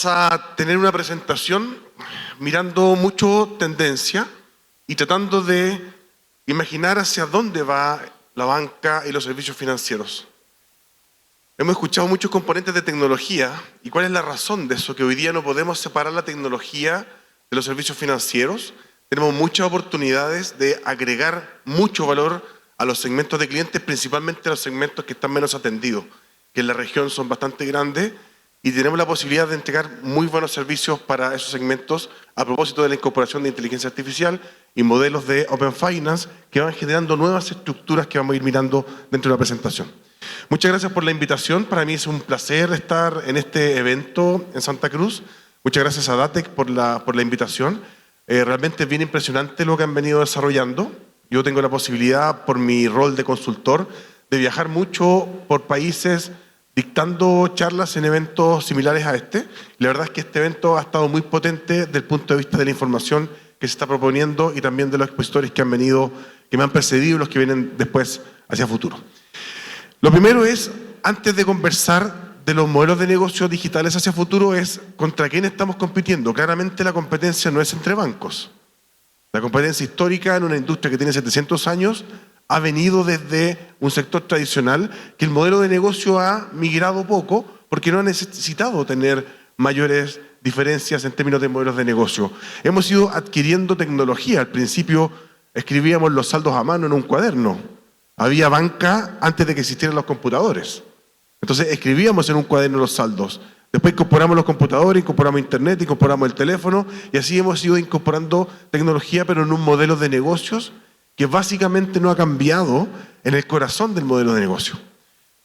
a tener una presentación mirando mucho tendencia y tratando de imaginar hacia dónde va la banca y los servicios financieros. Hemos escuchado muchos componentes de tecnología y cuál es la razón de eso, que hoy día no podemos separar la tecnología de los servicios financieros. Tenemos muchas oportunidades de agregar mucho valor a los segmentos de clientes, principalmente a los segmentos que están menos atendidos, que en la región son bastante grandes, y tenemos la posibilidad de entregar muy buenos servicios para esos segmentos a propósito de la incorporación de inteligencia artificial y modelos de Open Finance que van generando nuevas estructuras que vamos a ir mirando dentro de la presentación. Muchas gracias por la invitación. Para mí es un placer estar en este evento en Santa Cruz. Muchas gracias a Datec por la invitación. Realmente es bien impresionante lo que han venido desarrollando. Yo tengo la posibilidad, por mi rol de consultor, de viajar mucho por países dictando charlas en eventos similares a este. Y la verdad es que este evento ha estado muy potente desde el punto de vista de la información que se está proponiendo y también de los expositores que han venido, que me han precedido y los que vienen después hacia futuro. Lo primero es, antes de conversar de los modelos de negocio digitales hacia futuro, es contra quién estamos compitiendo. Claramente la competencia no es entre bancos. La competencia histórica en una industria que tiene 700 años ha venido desde un sector tradicional que el modelo de negocio ha migrado poco porque no ha necesitado tener mayores diferencias en términos de modelos de negocio. Hemos ido adquiriendo tecnología. Al principio escribíamos los saldos a mano en un cuaderno. Había banca antes de que existieran los computadores. Entonces escribíamos en un cuaderno los saldos. Después incorporamos los computadores, incorporamos internet, incorporamos el teléfono y así hemos ido incorporando tecnología, pero en un modelo de negocios que básicamente no ha cambiado en el corazón del modelo de negocio.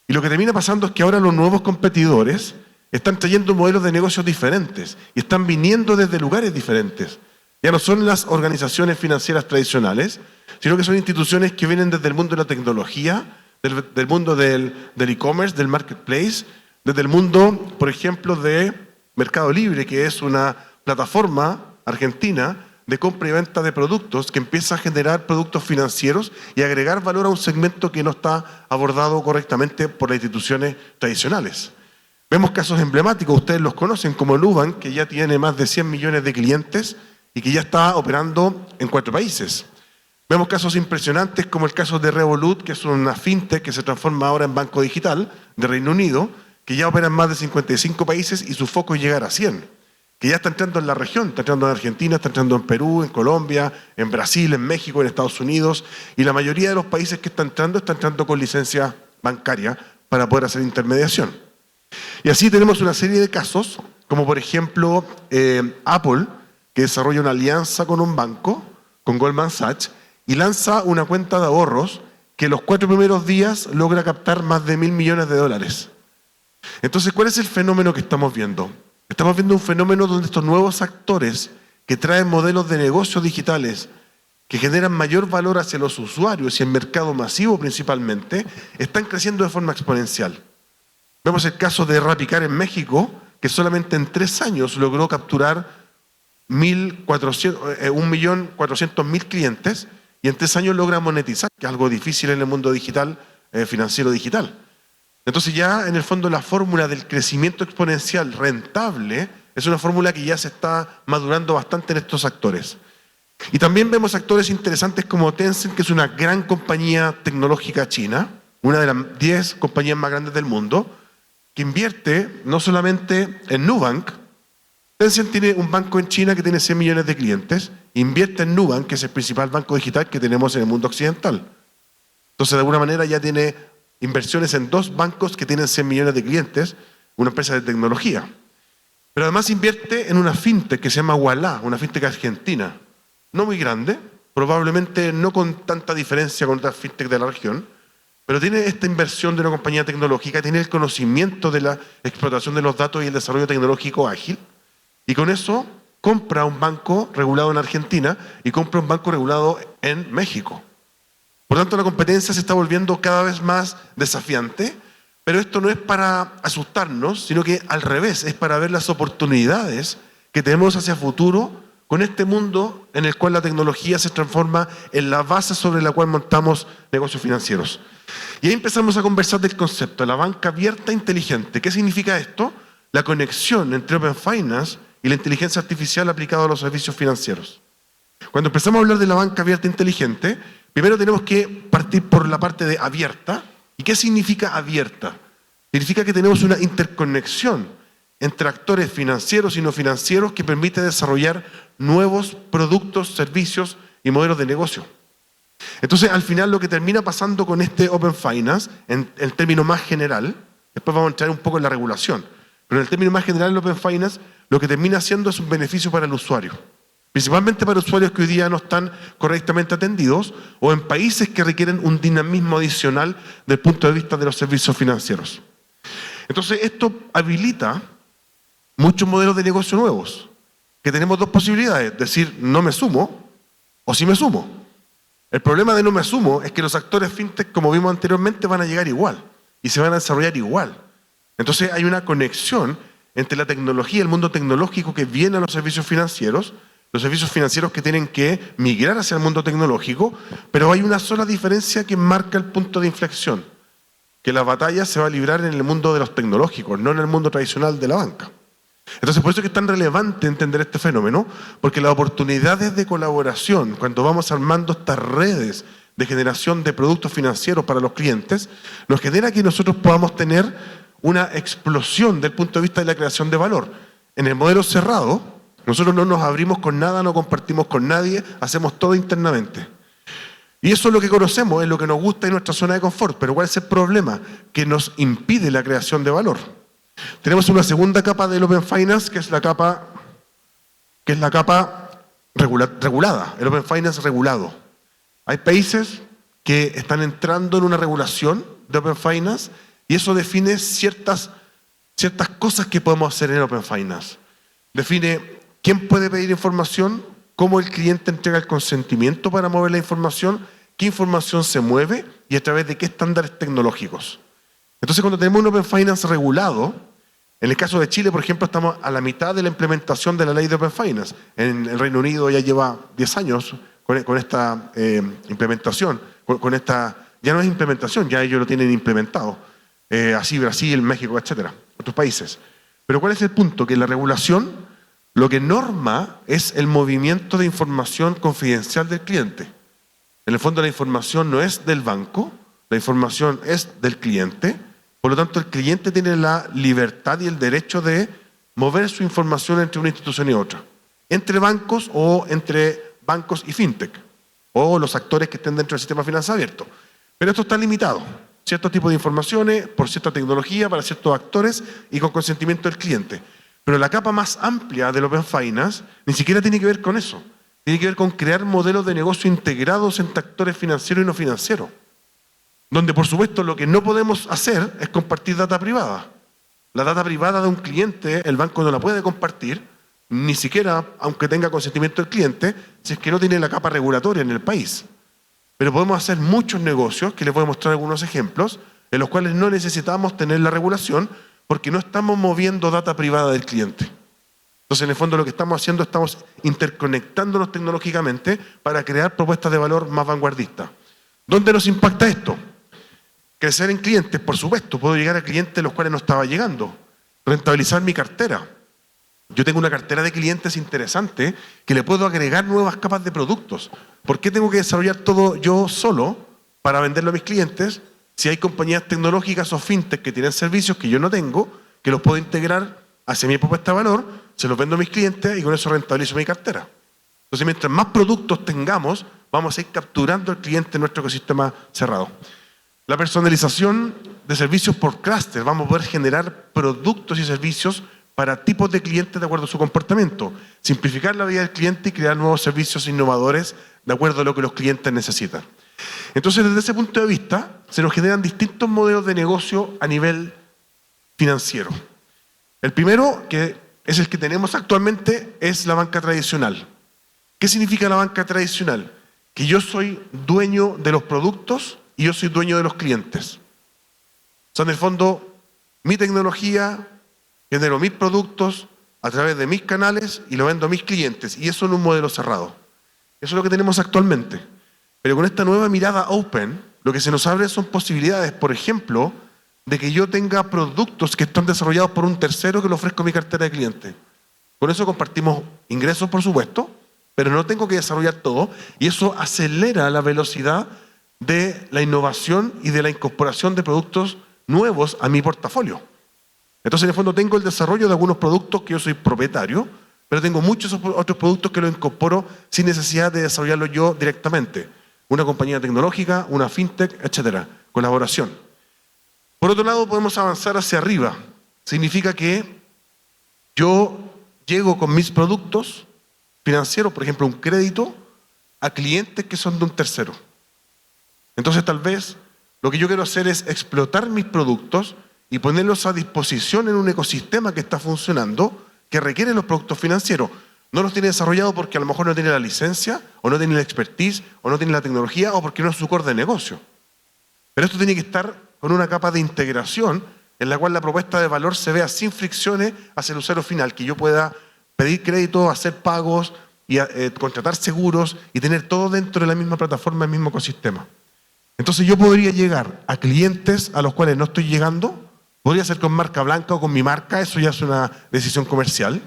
Y lo que termina pasando es que ahora los nuevos competidores están trayendo modelos de negocios diferentes y están viniendo desde lugares diferentes. Ya no son las organizaciones financieras tradicionales, sino que son instituciones que vienen desde el mundo de la tecnología, del mundo del e-commerce, del marketplace, desde el mundo, por ejemplo, de Mercado Libre, que es una plataforma argentina de compra y venta de productos que empieza a generar productos financieros y agregar valor a un segmento que no está abordado correctamente por las instituciones tradicionales. Vemos casos emblemáticos, ustedes los conocen, como Nubank, que ya tiene más de 100 millones de clientes y que ya está operando en 4 países. Vemos casos impresionantes como el caso de Revolut, que es una fintech que se transforma ahora en banco digital de Reino Unido, que ya opera en más de 55 países y su foco es llegar a 100. Que ya está entrando en la región, está entrando en Argentina, está entrando en Perú, en Colombia, en Brasil, en México, en Estados Unidos, y la mayoría de los países que está entrando con licencia bancaria para poder hacer intermediación. Y así tenemos una serie de casos, como por ejemplo Apple, que desarrolla una alianza con un banco, con Goldman Sachs, y lanza una cuenta de ahorros que los 4 primeros días logra captar más de $1.000 millones. Entonces, ¿cuál es el fenómeno que estamos viendo? Estamos viendo un fenómeno donde estos nuevos actores que traen modelos de negocios digitales que generan mayor valor hacia los usuarios y el mercado masivo principalmente, están creciendo de forma exponencial. Vemos el caso de Rappi-Car en México, que solamente en 3 años logró capturar 1.400.000 clientes y en 3 años logra monetizar, que es algo difícil en el mundo digital, financiero digital. Entonces ya en el fondo la fórmula del crecimiento exponencial rentable es una fórmula que ya se está madurando bastante en estos actores. Y también vemos actores interesantes como Tencent, que es una gran compañía tecnológica china, una de las 10 compañías más grandes del mundo, que invierte no solamente en Nubank. Tencent tiene un banco en China que tiene 100 millones de clientes, invierte en Nubank, que es el principal banco digital que tenemos en el mundo occidental. Entonces de alguna manera ya tiene inversiones en 2 bancos que tienen 100 millones de clientes, una empresa de tecnología. Pero además invierte en una fintech que se llama Ualá, una fintech argentina. No muy grande, probablemente no con tanta diferencia con otras fintech de la región, pero tiene esta inversión de una compañía tecnológica, tiene el conocimiento de la explotación de los datos y el desarrollo tecnológico ágil, y con eso compra un banco regulado en Argentina y compra un banco regulado en México. Por tanto, la competencia se está volviendo cada vez más desafiante, pero esto no es para asustarnos, sino que al revés, es para ver las oportunidades que tenemos hacia futuro con este mundo en el cual la tecnología se transforma en la base sobre la cual montamos negocios financieros. Y ahí empezamos a conversar del concepto, la banca abierta inteligente. ¿Qué significa esto? la conexión entre Open Finance y la inteligencia artificial aplicada a los servicios financieros. Cuando empezamos a hablar de la banca abierta inteligente, primero tenemos que partir por la parte de abierta. ¿Y qué significa abierta? Significa que tenemos una interconexión entre actores financieros y no financieros que permite desarrollar nuevos productos, servicios y modelos de negocio. Entonces, al final, lo que termina pasando con este Open Finance, en el término más general, después vamos a entrar un poco en la regulación, pero en el término más general, el Open Finance, lo que termina siendo es un beneficio para el usuario. Principalmente para usuarios que hoy día no están correctamente atendidos o en países que requieren un dinamismo adicional desde el punto de vista de los servicios financieros. Entonces, esto habilita muchos modelos de negocio nuevos, que tenemos dos posibilidades, decir no me sumo o sí me sumo. El problema de no me sumo es que los actores fintech, como vimos anteriormente, van a llegar igual y se van a desarrollar igual. Entonces hay una conexión entre la tecnología, el mundo tecnológico que viene a los servicios financieros que tienen que migrar hacia el mundo tecnológico, pero hay una sola diferencia que marca el punto de inflexión, que la batalla se va a librar en el mundo de los tecnológicos, no en el mundo tradicional de la banca. Entonces, por eso es que es tan relevante entender este fenómeno, porque las oportunidades de colaboración, cuando vamos armando estas redes de generación de productos financieros para los clientes, nos genera que nosotros podamos tener una explosión del punto de vista de la creación de valor. En el modelo cerrado, nosotros no nos abrimos con nada, no compartimos con nadie, hacemos todo internamente. Y eso es lo que conocemos, es lo que nos gusta en nuestra zona de confort. Pero ¿cuál es el problema? Que nos impide la creación de valor. Tenemos una segunda capa del Open Finance, que es la capa regulada, el Open Finance regulado. Hay países que están entrando en una regulación de Open Finance y eso define ciertas cosas que podemos hacer en Open Finance. Define quién puede pedir información, cómo el cliente entrega el consentimiento para mover la información, qué información se mueve y a través de qué estándares tecnológicos. Entonces, cuando tenemos un Open Finance regulado, en el caso de Chile, por ejemplo, estamos a la mitad de la implementación de la ley de Open Finance. En el Reino Unido ya lleva 10 años con esta implementación, ya no es implementación, ya ellos lo tienen implementado. Así Brasil, México, etcétera, otros países. Pero ¿cuál es el punto? Que la regulación lo que norma es el movimiento de información confidencial del cliente. En el fondo la información no es del banco, la información es del cliente. Por lo tanto, el cliente tiene la libertad y el derecho de mover su información entre una institución y otra. Entre bancos o entre bancos y fintech. O los actores que estén dentro del sistema financiero abierto. Pero esto está limitado. Ciertos tipos de informaciones, por cierta tecnología, para ciertos actores y con consentimiento del cliente. Pero la capa más amplia del Open Finance ni siquiera tiene que ver con eso. Tiene que ver con crear modelos de negocio integrados entre actores financieros y no financieros. Donde, por supuesto, lo que no podemos hacer es compartir data privada. La data privada de un cliente, el banco no la puede compartir, ni siquiera, aunque tenga consentimiento del cliente, si es que no tiene la capa regulatoria en el país. Pero podemos hacer muchos negocios, que les voy a mostrar algunos ejemplos, en los cuales no necesitamos tener la regulación, porque no estamos moviendo data privada del cliente. Entonces, en el fondo, lo que estamos haciendo, estamos interconectándonos tecnológicamente para crear propuestas de valor más vanguardistas. ¿Dónde nos impacta esto? Crecer en clientes, por supuesto, puedo llegar a clientes a los cuales no estaba llegando. Rentabilizar mi cartera. Yo tengo una cartera de clientes interesante que le puedo agregar nuevas capas de productos. ¿Por qué tengo que desarrollar todo yo solo para venderlo a mis clientes si hay compañías tecnológicas o fintech que tienen servicios que yo no tengo, que los puedo integrar hacia mi propuesta de valor, se los vendo a mis clientes y con eso rentabilizo mi cartera? Entonces, mientras más productos tengamos, vamos a ir capturando al cliente en nuestro ecosistema cerrado. La personalización de servicios por clúster. Vamos a poder generar productos y servicios para tipos de clientes de acuerdo a su comportamiento. Simplificar la vida del cliente y crear nuevos servicios innovadores de acuerdo a lo que los clientes necesitan. Entonces, desde ese punto de vista, se nos generan distintos modelos de negocio a nivel financiero. El primero, que es el que tenemos actualmente, es la banca tradicional. ¿Qué significa la banca tradicional? Que yo soy dueño de los productos y yo soy dueño de los clientes. O sea, en el fondo, mi tecnología, genero mis productos a través de mis canales y lo vendo a mis clientes. Y eso en un modelo cerrado. Eso es lo que tenemos actualmente. Pero con esta nueva mirada open, lo que se nos abre son posibilidades, por ejemplo, de que yo tenga productos que están desarrollados por un tercero que lo ofrezco a mi cartera de clientes. Con eso compartimos ingresos, por supuesto, pero no tengo que desarrollar todo, y eso acelera la velocidad de la innovación y de la incorporación de productos nuevos a mi portafolio. Entonces, en el fondo, tengo el desarrollo de algunos productos que yo soy propietario, pero tengo muchos otros productos que los incorporo sin necesidad de desarrollarlos yo directamente. Una compañía tecnológica, una fintech, etcétera. Colaboración. Por otro lado, podemos avanzar hacia arriba. Significa que yo llego con mis productos financieros, por ejemplo, un crédito, a clientes que son de un tercero. Entonces, tal vez lo que yo quiero hacer es explotar mis productos y ponerlos a disposición en un ecosistema que está funcionando, que requiere los productos financieros. No los tiene desarrollados porque a lo mejor no tiene la licencia, o no tiene la expertise, o no tiene la tecnología, o porque no es su core de negocio. Pero esto tiene que estar con una capa de integración en la cual la propuesta de valor se vea sin fricciones hacia el usuario final, que yo pueda pedir crédito, hacer pagos, y contratar seguros y tener todo dentro de la misma plataforma, el mismo ecosistema. Entonces yo podría llegar a clientes a los cuales no estoy llegando, podría ser con marca blanca o con mi marca, eso ya es una decisión comercial,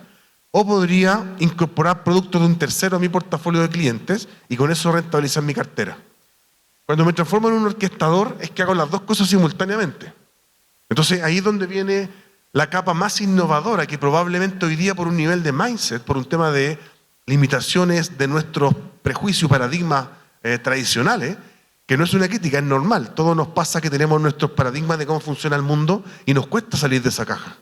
o podría incorporar productos de un tercero a mi portafolio de clientes y con eso rentabilizar mi cartera. Cuando me transformo en un orquestador es que hago las dos cosas simultáneamente. Entonces ahí es donde viene la capa más innovadora, que probablemente hoy día por un nivel de mindset, por un tema de limitaciones de nuestros prejuicios y paradigmas tradicionales, que no es una crítica, es normal. Todo nos pasa que tenemos nuestros paradigmas de cómo funciona el mundo y nos cuesta salir de esa caja.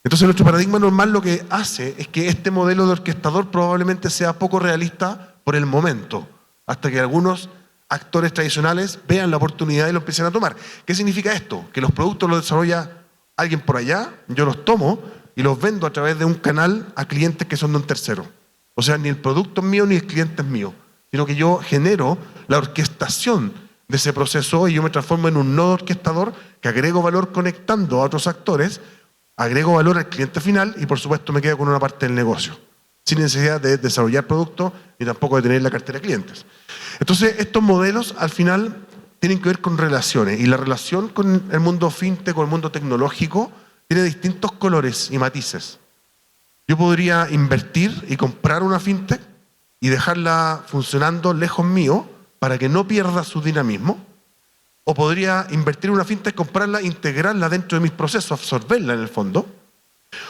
Entonces nuestro paradigma normal lo que hace es que este modelo de orquestador probablemente sea poco realista por el momento, hasta que algunos actores tradicionales vean la oportunidad y lo empiecen a tomar. ¿Qué significa esto? Que los productos los desarrolla alguien por allá, yo los tomo y los vendo a través de un canal a clientes que son de un tercero. O sea, ni el producto es mío ni el cliente es mío, sino que yo genero la orquestación de ese proceso y yo me transformo en un nodo orquestador que agrego valor conectando a otros actores, agrego valor al cliente final y por supuesto me quedo con una parte del negocio, sin necesidad de desarrollar productos ni tampoco de tener la cartera de clientes. Entonces, estos modelos al final tienen que ver con relaciones, y la relación con el mundo fintech, con el mundo tecnológico, tiene distintos colores y matices. Yo podría invertir y comprar una fintech y dejarla funcionando lejos mío para que no pierda su dinamismo, o podría invertir en una fintech, comprarla, integrarla dentro de mis procesos, absorberla en el fondo,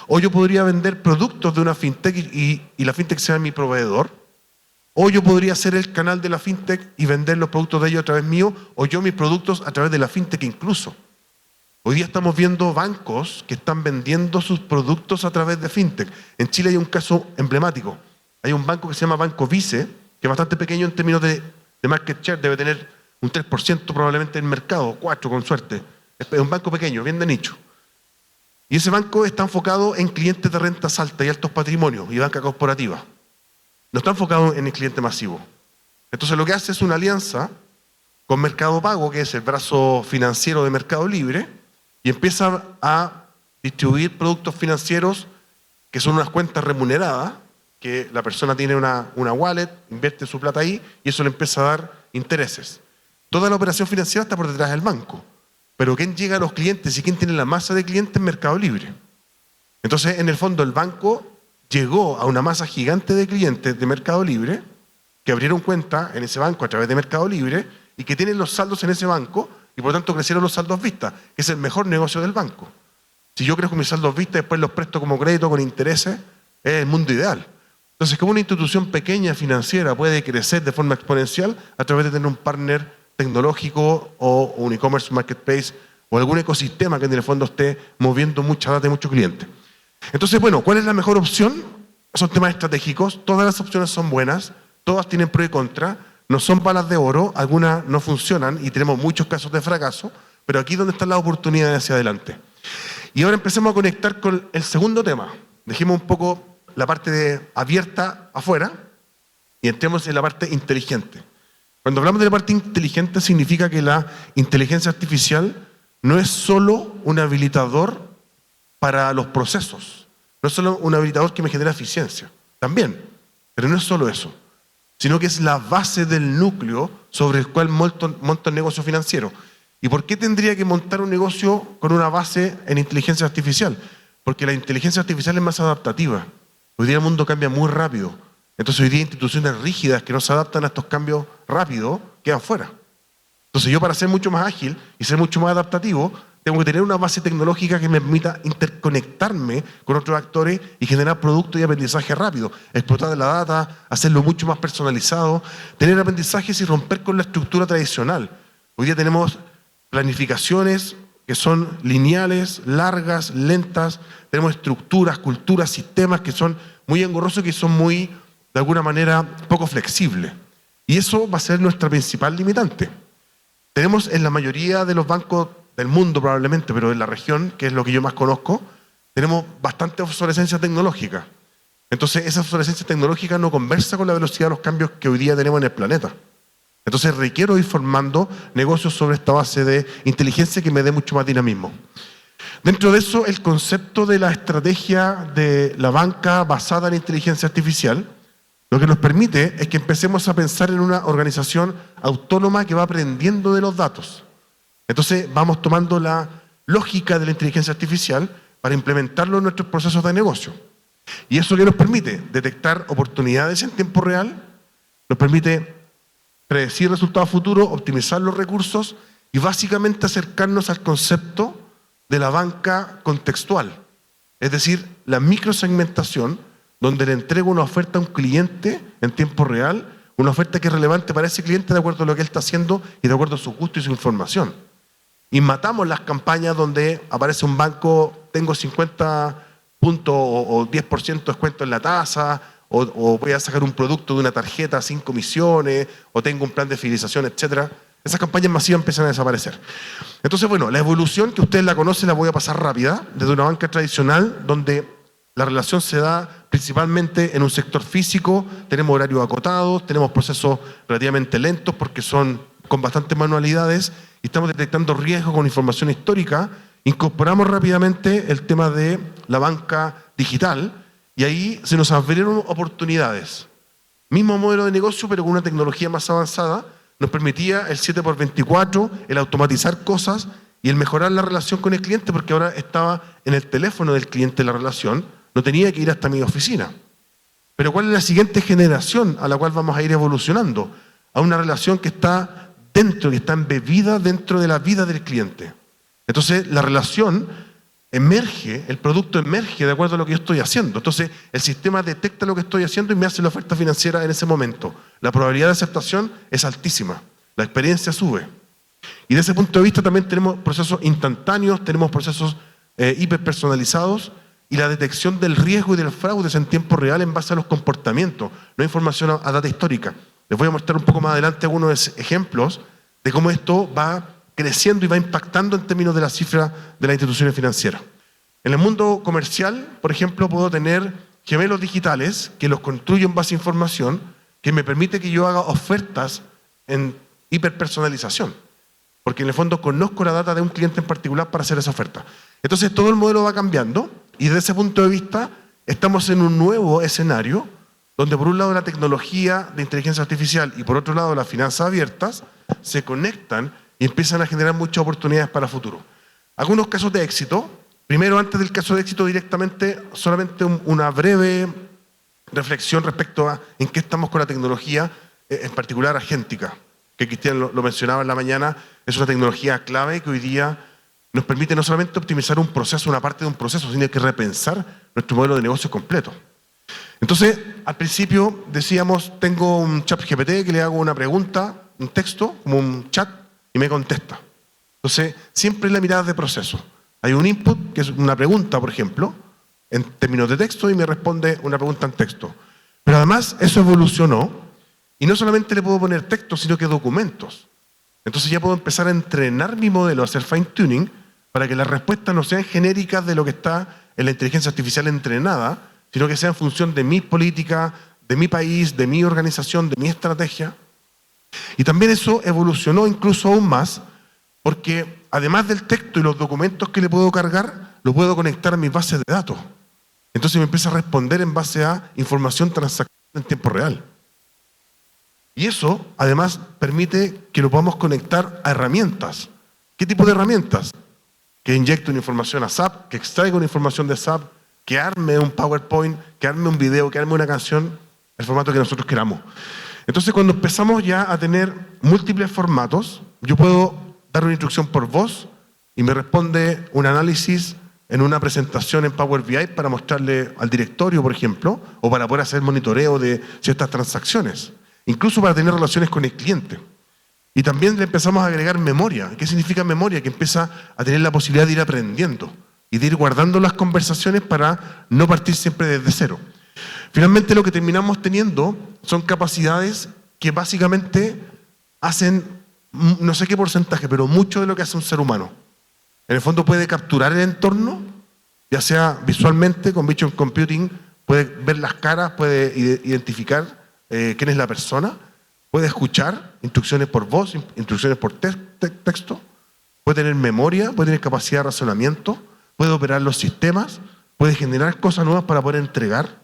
o yo podría vender productos de una fintech y la fintech sea mi proveedor, o yo podría ser el canal de la fintech y vender los productos de ellos a través mío, o yo mis productos a través de la fintech incluso. Hoy día estamos viendo bancos que están vendiendo sus productos a través de fintech. En Chile hay un caso emblemático. Hay un banco que se llama Banco Vice, que es bastante pequeño en términos de market share, debe tener un 3% probablemente en el mercado, 4% con suerte. Es un banco pequeño, bien de nicho. Y ese banco está enfocado en clientes de rentas altas y altos patrimonios y banca corporativa. No está enfocado en el cliente masivo. Entonces lo que hace es una alianza con Mercado Pago, que es el brazo financiero de Mercado Libre, y empieza a distribuir productos financieros que son unas cuentas remuneradas, que la persona tiene una wallet, invierte su plata ahí y eso le empieza a dar intereses. Toda la operación financiera está por detrás del banco, pero ¿quién llega a los clientes y quién tiene la masa de clientes? Mercado Libre. Entonces, en el fondo, el banco llegó a una masa gigante de clientes de Mercado Libre que abrieron cuenta en ese banco a través de Mercado Libre y que tienen los saldos en ese banco y por lo tanto crecieron los saldos vistas, que es el mejor negocio del banco. Si yo crezco mis saldos vistas y después los presto como crédito con intereses, es el mundo ideal. Entonces, ¿cómo una institución pequeña financiera puede crecer de forma exponencial? A través de tener un partner tecnológico o un e-commerce marketplace o algún ecosistema que en el fondo esté moviendo mucha data y muchos clientes. Entonces, bueno, ¿cuál es la mejor opción? Son temas estratégicos, todas las opciones son buenas, todas tienen pro y contra, no son balas de oro, algunas no funcionan y tenemos muchos casos de fracaso, pero aquí es donde están las oportunidades hacia adelante. Y ahora empecemos a conectar con el segundo tema. Dejemos un poco la parte de abierta afuera y entremos en la parte inteligente. Cuando hablamos de la parte inteligente significa que la inteligencia artificial no es solo un habilitador para los procesos, no es solo un habilitador que me genera eficiencia, también, pero no es solo eso, sino que es la base del núcleo sobre el cual monto el negocio financiero. ¿Y por qué tendría que montar un negocio con una base en inteligencia artificial? Porque la inteligencia artificial es más adaptativa. Hoy día el mundo cambia muy rápido. Entonces hoy día instituciones rígidas que no se adaptan a estos cambios rápidos quedan fuera. Entonces yo, para ser mucho más ágil y ser mucho más adaptativo, tengo que tener una base tecnológica que me permita interconectarme con otros actores y generar productos y aprendizaje rápido, explotar la data, hacerlo mucho más personalizado, tener aprendizajes y romper con la estructura tradicional. Hoy día tenemos planificaciones que son lineales, largas, lentas, tenemos estructuras, culturas, sistemas que son muy engorrosos, que son muy, de alguna manera, poco flexibles. Y eso va a ser nuestra principal limitante. Tenemos en la mayoría de los bancos del mundo probablemente, pero en la región, que es lo que yo más conozco, tenemos bastante obsolescencia tecnológica. Entonces esa obsolescencia tecnológica no conversa con la velocidad de los cambios que hoy día tenemos en el planeta. Entonces requiero ir formando negocios sobre esta base de inteligencia que me dé mucho más dinamismo. Dentro de eso, el concepto de la estrategia de la banca basada en inteligencia artificial, lo que nos permite es que empecemos a pensar en una organización autónoma que va aprendiendo de los datos. Entonces vamos tomando la lógica de la inteligencia artificial para implementarlo en nuestros procesos de negocio. Y eso que nos permite detectar oportunidades en tiempo real, nos permite predecir resultados futuros, optimizar los recursos y básicamente acercarnos al concepto de la banca contextual. Es decir, la microsegmentación, donde le entrego una oferta a un cliente en tiempo real, una oferta que es relevante para ese cliente de acuerdo a lo que él está haciendo y de acuerdo a su gusto y su información. Y matamos las campañas donde aparece un banco, tengo 50 puntos o 10% de descuento en la tasa, o voy a sacar un producto de una tarjeta sin comisiones, o tengo un plan de fidelización, etc. Esas campañas masivas empiezan a desaparecer. Entonces, bueno, la evolución que ustedes la conocen la voy a pasar rápida, desde una banca tradicional donde la relación se da principalmente en un sector físico, tenemos horarios acotados, tenemos procesos relativamente lentos porque son con bastantes manualidades y estamos detectando riesgos con información histórica. Incorporamos rápidamente el tema de la banca digital y ahí se nos abrieron oportunidades. Mismo modelo de negocio, pero con una tecnología más avanzada, nos permitía el 7x24, el automatizar cosas y el mejorar la relación con el cliente, porque ahora estaba en el teléfono del cliente la relación, no tenía que ir hasta mi oficina. Pero ¿cuál es la siguiente generación a la cual vamos a ir evolucionando? A una relación que está dentro, que está embebida dentro de la vida del cliente. Entonces la relación emerge, el producto emerge de acuerdo a lo que yo estoy haciendo. Entonces el sistema detecta lo que estoy haciendo y me hace la oferta financiera en ese momento. La probabilidad de aceptación es altísima, la experiencia sube. Y desde ese punto de vista también tenemos procesos instantáneos, tenemos procesos hiperpersonalizados y la detección del riesgo y del fraude en tiempo real en base a los comportamientos, no información a data histórica. Les voy a mostrar un poco más adelante algunos ejemplos de cómo esto va creciendo y va impactando en términos de la cifra de las instituciones financieras. En el mundo comercial, por ejemplo, puedo tener gemelos digitales que los construyo en base a información que me permite que yo haga ofertas en hiperpersonalización. Porque en el fondo conozco la data de un cliente en particular para hacer esa oferta. Entonces todo el modelo va cambiando y desde ese punto de vista estamos en un nuevo escenario donde por un lado la tecnología de inteligencia artificial y por otro lado las finanzas abiertas se conectan y empiezan a generar muchas oportunidades para el futuro. Algunos casos de éxito. Primero, antes del caso de éxito directamente, solamente una breve reflexión respecto a en qué estamos con la tecnología, en particular agéntica, que Cristian lo mencionaba en la mañana. Es una tecnología clave que hoy día nos permite no solamente optimizar un proceso, una parte de un proceso, sino que repensar nuestro modelo de negocio completo. Entonces, al principio decíamos, tengo un chat GPT que le hago una pregunta, un texto, como un chat, y me contesta. Entonces, siempre es la mirada de proceso. Hay un input, que es una pregunta, por ejemplo, en términos de texto, y me responde una pregunta en texto. Pero además, eso evolucionó, y no solamente le puedo poner texto, sino que documentos. Entonces ya puedo empezar a entrenar mi modelo, a hacer fine tuning, para que las respuestas no sean genéricas de lo que está en la inteligencia artificial entrenada, sino que sea en función de mi política, de mi país, de mi organización, de mi estrategia. Y también eso evolucionó incluso aún más, porque además del texto y los documentos que le puedo cargar, lo puedo conectar a mis bases de datos. Entonces me empieza a responder en base a información transaccional en tiempo real. Y eso, además, permite que lo podamos conectar a herramientas. ¿Qué tipo de herramientas? Que inyecte una información a SAP, que extraiga una información de SAP, que arme un PowerPoint, que arme un video, que arme una canción, el formato que nosotros queramos. Entonces, cuando empezamos ya a tener múltiples formatos, yo puedo dar una instrucción por voz y me responde un análisis en una presentación en Power BI para mostrarle al directorio, por ejemplo, o para poder hacer monitoreo de ciertas transacciones, incluso para tener relaciones con el cliente. Y también le empezamos a agregar memoria. ¿Qué significa memoria? Que empieza a tener la posibilidad de ir aprendiendo y de ir guardando las conversaciones para no partir siempre desde cero. Finalmente, lo que terminamos teniendo son capacidades que básicamente hacen, no sé qué porcentaje, pero mucho de lo que hace un ser humano. En el fondo puede capturar el entorno, ya sea visualmente, con Vision Computing, puede ver las caras, puede identificar quién es la persona, puede escuchar instrucciones por voz, instrucciones por texto, puede tener memoria, puede tener capacidad de razonamiento, puede operar los sistemas, puede generar cosas nuevas para poder entregar.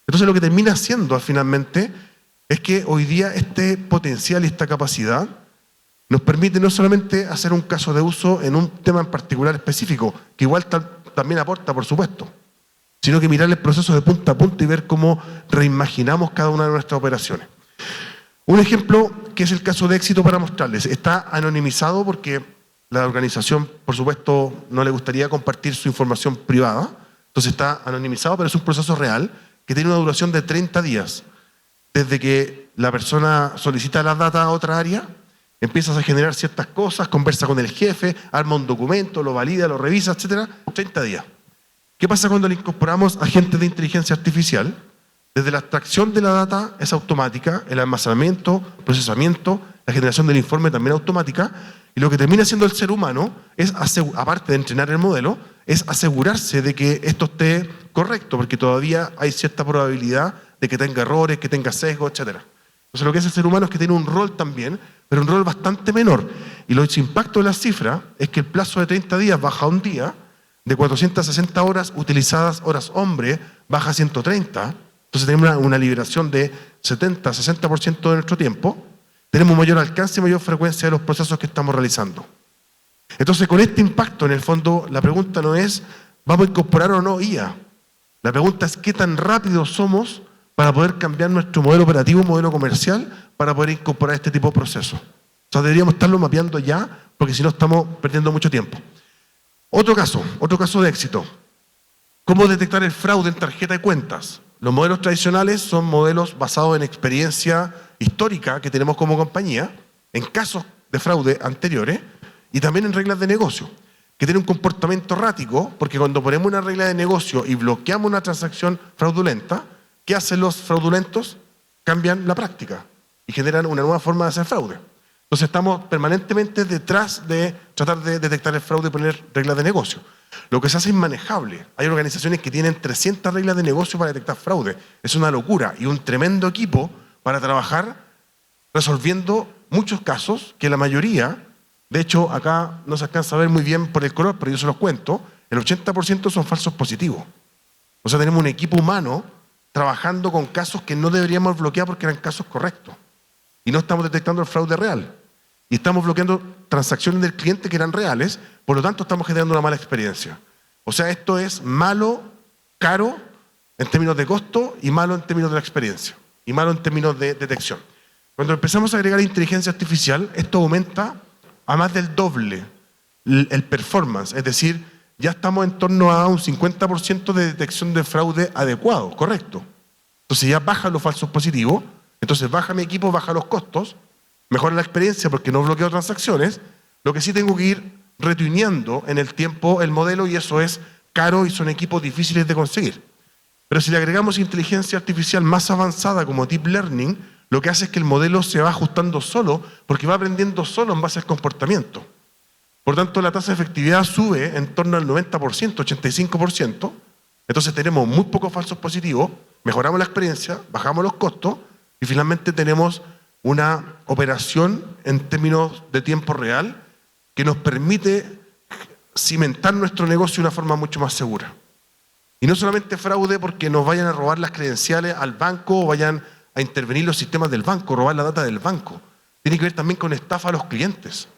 Entonces lo que termina haciendo finalmente es que hoy día este potencial y esta capacidad nos permite no solamente hacer un caso de uso en un tema en particular específico, que igual también aporta, por supuesto, sino que mirar el proceso de punta a punta y ver cómo reimaginamos cada una de nuestras operaciones. Un ejemplo que es el caso de éxito para mostrarles. Está anonimizado porque la organización, por supuesto, no le gustaría compartir su información privada. Entonces está anonimizado, pero es un proceso real que tiene una duración de 30 días. Desde que la persona solicita la data a otra área, empiezas a generar ciertas cosas, conversa con el jefe, arma un documento, lo valida, lo revisa, etc. 30 días. ¿Qué pasa cuando le incorporamos agentes de inteligencia artificial? Desde la extracción de la data es automática, el almacenamiento, procesamiento, la generación del informe también automática, y lo que termina haciendo el ser humano es, aparte de entrenar el modelo, es asegurarse de que esto esté correcto, porque todavía hay cierta probabilidad de que tenga errores, que tenga sesgos, etc. Entonces lo que hace el ser humano es que tiene un rol también, pero un rol bastante menor. Y los impactos de la cifra es que el plazo de 30 días baja a un día, de 460 horas utilizadas horas hombre, baja a 130. Entonces tenemos una liberación de 70-60% de nuestro tiempo. Tenemos mayor alcance y mayor frecuencia de los procesos que estamos realizando. Entonces, con este impacto, en el fondo, la pregunta no es, ¿vamos a incorporar o no IA? La pregunta es, ¿qué tan rápidos somos para poder cambiar nuestro modelo operativo, modelo comercial, para poder incorporar este tipo de procesos? O sea, deberíamos estarlo mapeando ya, porque si no estamos perdiendo mucho tiempo. Otro caso de éxito. ¿Cómo detectar el fraude en tarjeta de cuentas? Los modelos tradicionales son modelos basados en experiencia histórica que tenemos como compañía, en casos de fraude anteriores y también en reglas de negocio, que tienen un comportamiento errático, porque cuando ponemos una regla de negocio y bloqueamos una transacción fraudulenta, ¿qué hacen los fraudulentos? Cambian la práctica y generan una nueva forma de hacer fraude. Entonces estamos permanentemente detrás de tratar de detectar el fraude y poner reglas de negocio. Lo que se hace inmanejable. Hay organizaciones que tienen 300 reglas de negocio para detectar fraude. Es una locura y un tremendo equipo para trabajar resolviendo muchos casos que la mayoría, de hecho acá no se alcanza a ver muy bien por el color, pero yo se los cuento, el 80% son falsos positivos. O sea, tenemos un equipo humano trabajando con casos que no deberíamos bloquear porque eran casos correctos. Y no estamos detectando el fraude real. Y estamos bloqueando transacciones del cliente que eran reales, por lo tanto estamos generando una mala experiencia. O sea, esto es malo, caro en términos de costo y malo en términos de la experiencia y malo en términos de detección. Cuando empezamos a agregar inteligencia artificial, esto aumenta a más del doble el performance, es decir, ya estamos en torno a un 50% de detección de fraude adecuado, correcto. Entonces ya bajan los falsos positivos, entonces baja mi equipo, baja los costos, mejora la experiencia porque no bloqueo transacciones. Lo que sí tengo que ir retuneando en el tiempo el modelo y eso es caro y son equipos difíciles de conseguir. Pero si le agregamos inteligencia artificial más avanzada como Deep Learning, lo que hace es que el modelo se va ajustando solo porque va aprendiendo solo en base al comportamiento. Por tanto, la tasa de efectividad sube en torno al 90%, 85%. Entonces tenemos muy pocos falsos positivos, mejoramos la experiencia, bajamos los costos y finalmente tenemos una operación en términos de tiempo real que nos permite cimentar nuestro negocio de una forma mucho más segura. Y no solamente fraude porque nos vayan a robar las credenciales al banco o vayan a intervenir los sistemas del banco, robar la data del banco. Tiene que ver también con estafa a los clientes.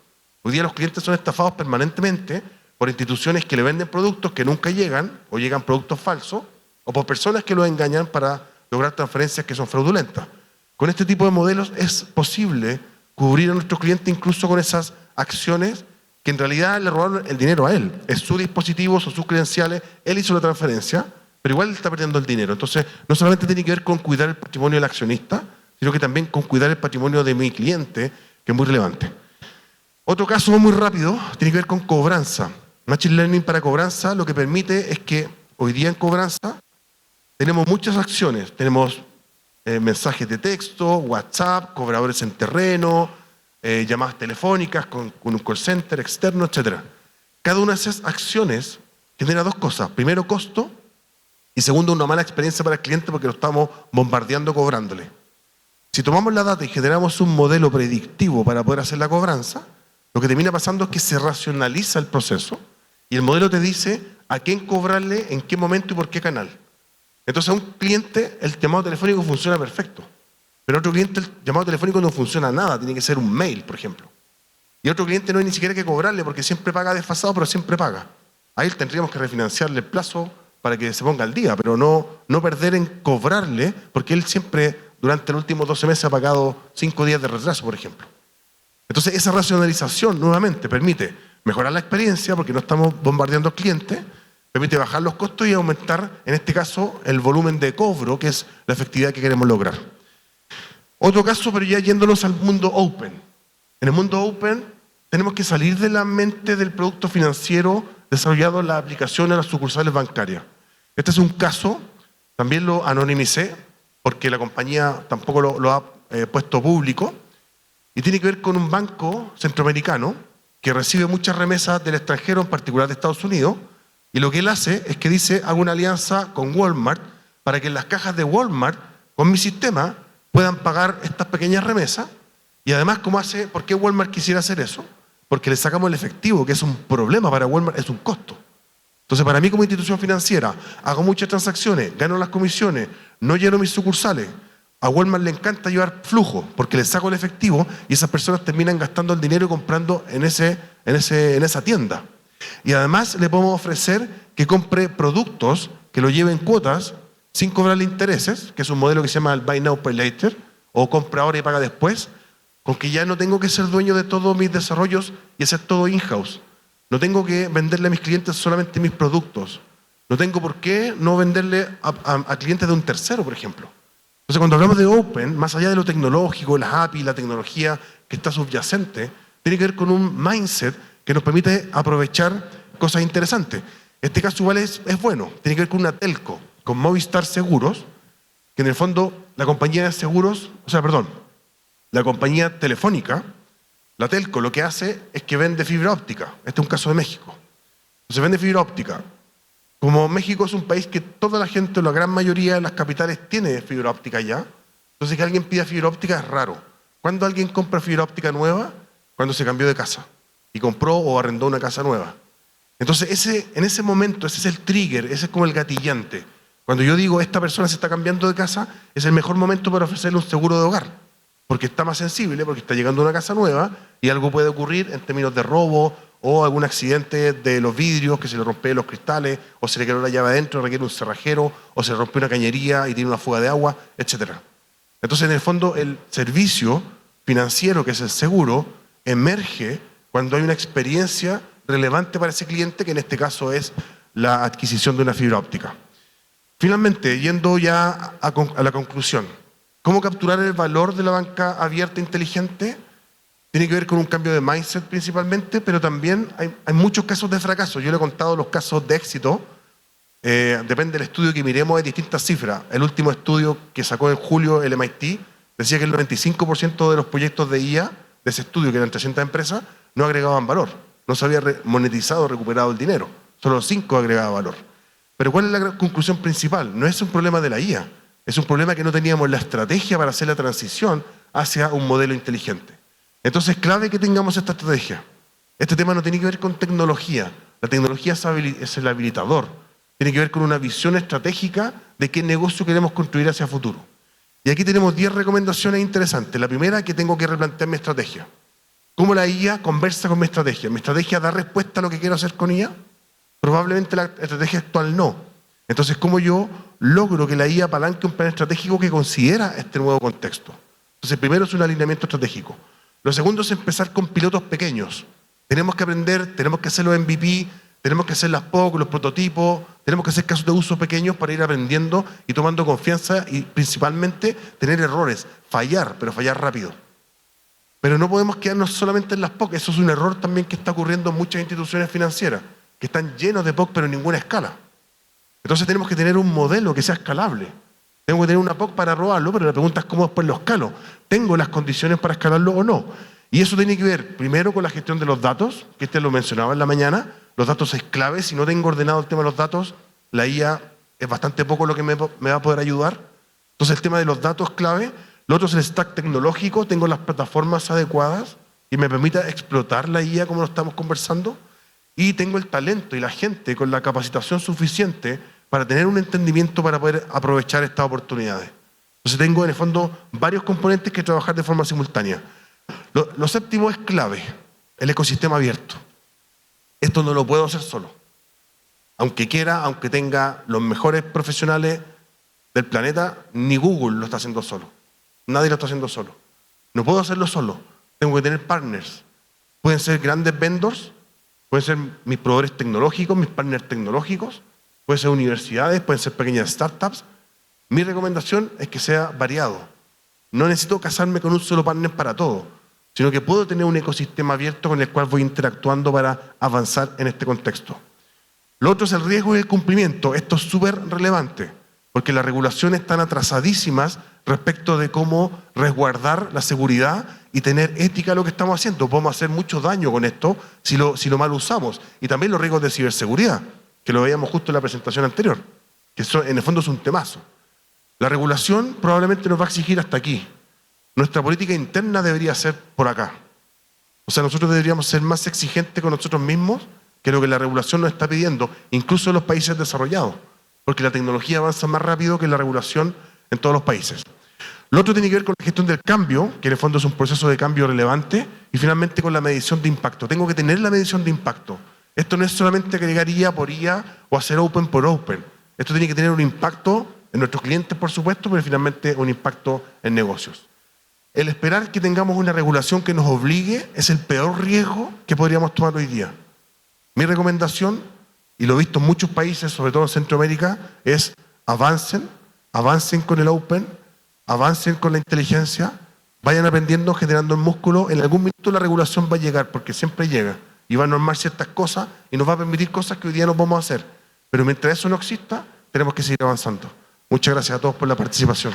Hoy día los clientes son estafados permanentemente por instituciones que le venden productos que nunca llegan o llegan productos falsos o por personas que los engañan para lograr transferencias que son fraudulentas. Con este tipo de modelos es posible cubrir a nuestro cliente incluso con esas acciones que en realidad le robaron el dinero a él. Es su dispositivo, son sus credenciales, él hizo la transferencia, pero igual está perdiendo el dinero. Entonces, no solamente tiene que ver con cuidar el patrimonio del accionista, sino que también con cuidar el patrimonio de mi cliente, que es muy relevante. Otro caso muy rápido tiene que ver con cobranza. Machine Learning para cobranza lo que permite es que hoy día en cobranza tenemos muchas acciones. Tenemos mensajes de texto, WhatsApp, cobradores en terreno, llamadas telefónicas con un call center externo, etc. Cada una de esas acciones genera dos cosas. Primero, costo, y segundo, una mala experiencia para el cliente porque lo estamos bombardeando cobrándole. Si tomamos la data y generamos un modelo predictivo para poder hacer la cobranza, lo que termina pasando es que se racionaliza el proceso y el modelo te dice a quién cobrarle, en qué momento y por qué canal. Entonces a un cliente el llamado telefónico funciona perfecto, pero a otro cliente el llamado telefónico no funciona nada, tiene que ser un mail, por ejemplo. Y a otro cliente no hay ni siquiera que cobrarle porque siempre paga desfasado, pero siempre paga. A él tendríamos que refinanciarle el plazo para que se ponga al día, pero no perder en cobrarle porque él siempre durante los últimos 12 meses ha pagado 5 días de retraso, por ejemplo. Entonces esa racionalización nuevamente permite mejorar la experiencia porque no estamos bombardeando al cliente, permite bajar los costos y aumentar, en este caso, el volumen de cobro, que es la efectividad que queremos lograr. Otro caso, pero ya yéndonos al mundo open. En el mundo open tenemos que salir de la mente del producto financiero desarrollado en la aplicación a las sucursales bancarias. Este es un caso, también lo anonimicé, porque la compañía tampoco lo ha puesto público, y tiene que ver con un banco centroamericano que recibe muchas remesas del extranjero, en particular de Estados Unidos, y lo que él hace es que dice, hago una alianza con Walmart para que en las cajas de Walmart, con mi sistema, puedan pagar estas pequeñas remesas. Y además, ¿por qué Walmart quisiera hacer eso? Porque le sacamos el efectivo, que es un problema para Walmart, es un costo. Entonces, para mí como institución financiera, hago muchas transacciones, gano las comisiones, no lleno mis sucursales. A Walmart le encanta llevar flujo, porque le saco el efectivo y esas personas terminan gastando el dinero y comprando en esa tienda. Y además le podemos ofrecer que compre productos que lo lleven cuotas sin cobrarle intereses, que es un modelo que se llama el Buy Now Pay Later, o compra ahora y paga después, con que ya no tengo que ser dueño de todos mis desarrollos y hacer todo in-house. No tengo que venderle a mis clientes solamente mis productos. No tengo por qué no venderle a clientes de un tercero, por ejemplo. Entonces, cuando hablamos de Open, más allá de lo tecnológico, las API, la tecnología que está subyacente, tiene que ver con un mindset que nos permite aprovechar cosas interesantes. Este caso igual es bueno, tiene que ver con una telco, con Movistar Seguros, que en el fondo la compañía de seguros, la compañía telefónica, la telco, lo que hace es que vende fibra óptica. Este es un caso de México. Entonces vende fibra óptica. Como México es un país que toda la gente, la gran mayoría de las capitales tiene fibra óptica ya, entonces que alguien pida fibra óptica es raro. ¿Cuándo alguien compra fibra óptica nueva? Cuando se cambió de casa y compró o arrendó una casa nueva. Entonces en ese momento, ese es el trigger, ese es como el gatillante. Cuando yo digo, esta persona se está cambiando de casa, es el mejor momento para ofrecerle un seguro de hogar, porque está más sensible, porque está llegando a una casa nueva y algo puede ocurrir en términos de robo o algún accidente de los vidrios, que se le rompe los cristales, o se le quedó la llave adentro, requiere un cerrajero, o se le rompió una cañería y tiene una fuga de agua, etc. Entonces, en el fondo, el servicio financiero, que es el seguro, emerge cuando hay una experiencia relevante para ese cliente, que en este caso es la adquisición de una fibra óptica. Finalmente, yendo ya a la conclusión, ¿cómo capturar el valor de la banca abierta e inteligente? Tiene que ver con un cambio de mindset principalmente, pero también hay muchos casos de fracaso. Yo le he contado los casos de éxito. Depende del estudio que miremos, hay distintas cifras. El último estudio que sacó en julio el MIT decía que el 95% de los proyectos de IA, de ese estudio, que eran 300 empresas, no agregaban valor. No se había monetizado o recuperado el dinero. Solo 5 agregaban valor. Pero ¿cuál es la conclusión principal? No es un problema de la IA. Es un problema que no teníamos la estrategia para hacer la transición hacia un modelo inteligente. Entonces, clave que tengamos esta estrategia. Este tema no tiene que ver con tecnología. La tecnología es el habilitador. Tiene que ver con una visión estratégica de qué negocio queremos construir hacia el futuro. Y aquí tenemos 10 recomendaciones interesantes. La primera, que tengo que replantear mi estrategia. ¿Cómo la IA conversa con mi estrategia? ¿Mi estrategia da respuesta a lo que quiero hacer con IA? Probablemente la estrategia actual no. Entonces, ¿cómo yo logro que la IA apalanque un plan estratégico que considera este nuevo contexto? Entonces, primero es un alineamiento estratégico. Lo segundo es empezar con pilotos pequeños. Tenemos que aprender, tenemos que hacer los MVP, tenemos que hacer las POC, los prototipos, tenemos que hacer casos de uso pequeños para ir aprendiendo y tomando confianza y principalmente tener errores, fallar, pero fallar rápido. Pero no podemos quedarnos solamente en las POC. Eso es un error también que está ocurriendo en muchas instituciones financieras, que están llenos de POC pero en ninguna escala. Entonces tenemos que tener un modelo que sea escalable. Tengo que tener una POC para probarlo, pero la pregunta es cómo después lo escalo. ¿Tengo las condiciones para escalarlo o no? Y eso tiene que ver primero con la gestión de los datos, que lo mencionaba en la mañana. Los datos es clave. Si no tengo ordenado el tema de los datos, la IA es bastante poco lo que me va a poder ayudar. Entonces el tema de los datos es clave. Lo otro es el stack tecnológico. Tengo las plataformas adecuadas y me permita explotar la IA como lo estamos conversando. Y tengo el talento y la gente con la capacitación suficiente para tener un entendimiento para poder aprovechar estas oportunidades. Entonces tengo en el fondo varios componentes que trabajar de forma simultánea. Lo séptimo es clave, el ecosistema abierto. Esto no lo puedo hacer solo. Aunque quiera, aunque tenga los mejores profesionales del planeta, ni Google lo está haciendo solo. Nadie lo está haciendo solo. No puedo hacerlo solo. Tengo que tener partners. Pueden ser grandes vendors, pueden ser mis proveedores tecnológicos, mis partners tecnológicos, pueden ser universidades, pueden ser pequeñas startups. Mi recomendación es que sea variado. No necesito casarme con un solo partner para todo, sino que puedo tener un ecosistema abierto con el cual voy interactuando para avanzar en este contexto. Lo otro es el riesgo y el cumplimiento. Esto es súper relevante, porque las regulaciones están atrasadísimas respecto de cómo resguardar la seguridad y tener ética a lo que estamos haciendo. Podemos hacer mucho daño con esto si lo mal usamos. Y también los riesgos de ciberseguridad, que lo veíamos justo en la presentación anterior, que eso, en el fondo es un temazo. La regulación probablemente nos va a exigir hasta aquí. Nuestra política interna debería ser por acá. O sea, nosotros deberíamos ser más exigentes con nosotros mismos que lo que la regulación nos está pidiendo, incluso en los países desarrollados, porque la tecnología avanza más rápido que la regulación en todos los países. Lo otro tiene que ver con la gestión del cambio, que en el fondo es un proceso de cambio relevante, y finalmente con la medición de impacto. Tengo que tener la medición de impacto. Esto no es solamente agregar IA por IA o hacer open por open. Esto tiene que tener un impacto en nuestros clientes, por supuesto, pero finalmente un impacto en negocios. El esperar que tengamos una regulación que nos obligue es el peor riesgo que podríamos tomar hoy día. Mi recomendación, y lo he visto en muchos países, sobre todo en Centroamérica, es avancen con el open, avancen con la inteligencia, vayan aprendiendo, generando el músculo. En algún minuto la regulación va a llegar, porque siempre llega, y va a normar ciertas cosas y nos va a permitir cosas que hoy día no podemos hacer. Pero mientras eso no exista, tenemos que seguir avanzando. Muchas gracias a todos por la participación.